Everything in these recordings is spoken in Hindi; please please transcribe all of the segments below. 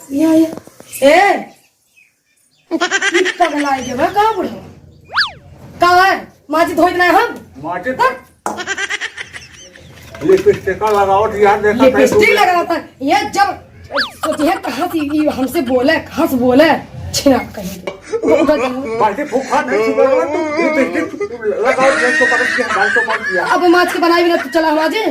ये पगलाई के मैं कहाँ बुढ़ा कहाँ है माजी धोई ना हम माचे लिपस्टिक का लगावट यार देखा लिपस्टिक लगा था ये जब सोचिए कहाँ से ये हमसे बोले कहाँ से बोले छिना कहीं बाल्टी फूफा नहीं सुबह तो लिपस्टिक लगाओ तो पर क्या गाल तो मार दिया अब माज के बनाई भी ना तो चला माजे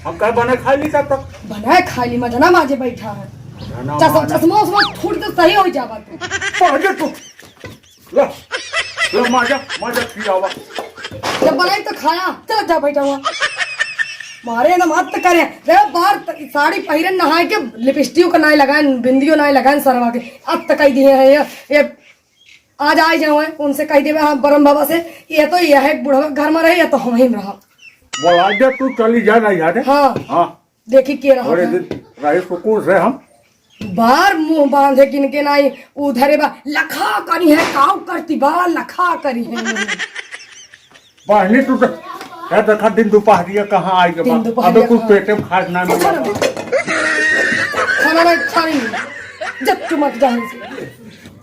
हम क्या बने खा ली तब तक बनाए खा ली मजा ना माजे बैठा है चश्मा उसमा फूट तो सही हो जावा तू पहुंचे तू ले माजा माजा किया हुआ जब बनाई तो खाया चल जा बैठा हुआ मारे ना मत करे रे बाहर साड़ी पहिरन नहाए के लिपस्टिक का नहीं लगाए बिंदियो नहीं लगाए सरवा के अब तक कह दिए हैं ये आज आ जाओ उनसे कह दिए हाँ बरम बाबा से ये तो यह है बूढ़ा घर में रहे या तो हम ही रहा बोला दे तू चली जा ना यार हाँ हाँ देखी के रहा और रही सुकून से हम बार मुंह बांधे किनके नहीं उधरे बा लखा करी है काव करती बा लखा करी है पहले तू है देखा दिन दोपहरिया कहाँ आई के बाद अबे कुछ पेटे में खास ना मिला खाना नहीं खानी जब तू मत जाने से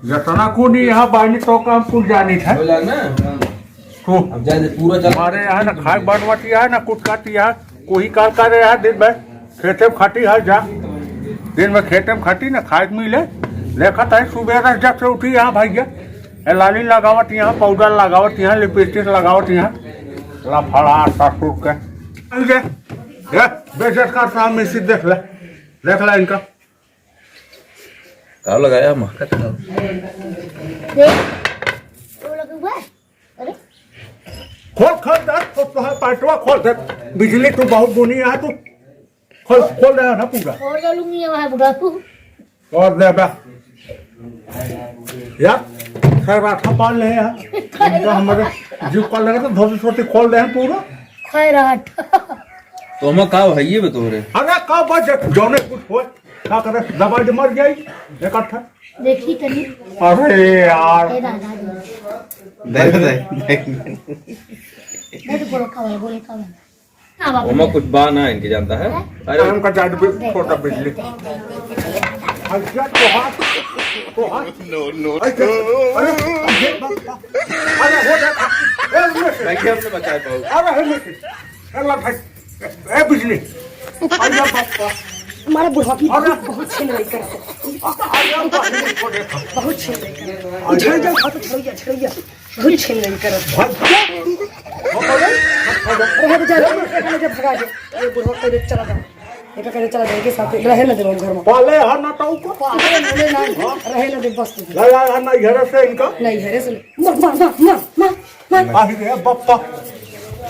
जतना को नहीं यहाँ बानी तो काम कुछ जानी था तो अब जाए पूरा चल हमारे यहाँ ना खाए बनवाती है ना कुछ खाती है कोई कार करे है दिन में खेते में खाती है जा दिन में खेते में खाती ना खाए मिले देखा था सुबह जब से उठी यहाँ भैया लाली लगावत यहाँ पाउडर लगावत यहाँ लिपस्टिक लगावत यहाँ लफड़ा ससुर के बेचत का साम में से देख ला इनका कहाँ लगाया हम खोल खोल दे तो है पाटवा खोल दे बिजली तो बहुत बुनी है तू खोल दे ना पूरा और डालूंगी वहां बुढ़ा तू और दे बे यार खैर राठा पाल ले यार इनका हमारे जीव पाल लगा तो धोती छोटी खोल दे पूरा खैराट तो हम कहाँ है ये बतोरे अरे का बजे जोने कुछ हो क्या करे दबा दे मर गई इकट्ठा देखी तनी अरे यार ए दादा देख मैं तो बोले का हम कुछ बा ना इनके जानता है अरे हमका जाट भी छोटा बिजली अच्छा तो हाथ नो अरे हो जा मैं क्या हमने बचाए पाऊँ अरे भाई ए बिजली आया बापा हमारा बुढ़ा की बहुत छीन रही कर बहुत छीन रही कर झड़ जा खा तो छड़िया बहुत छीन रही कर रह जा जब भगा दे ये बुढ़ा कह चला जा एक कह चला जाएगी साथ रहे ना दे घर में पाले हर ना तो को पाले मिले ना रहे ना दे बस ला ना घर से इनका नहीं है से मर आ रे बापा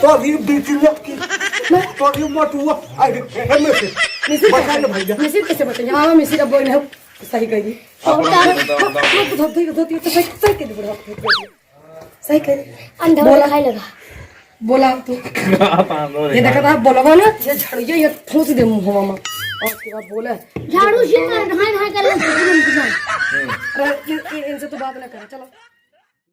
तो अभी बिजली की तो ये मत हुआ अरे में से मिसिर कैसे बताइए हाँ मिसिर अब बोल सही कह दी धोती तो सही कह दी सही कह अंडा वाला खाई लगा बोला तू ये देखा था बोलवा ना ये झड़िए ये ठूस दे मुंह में और उसके बाद बोले झाड़ू से नहाए नहाए कर इनसे तो बात ना करे चलो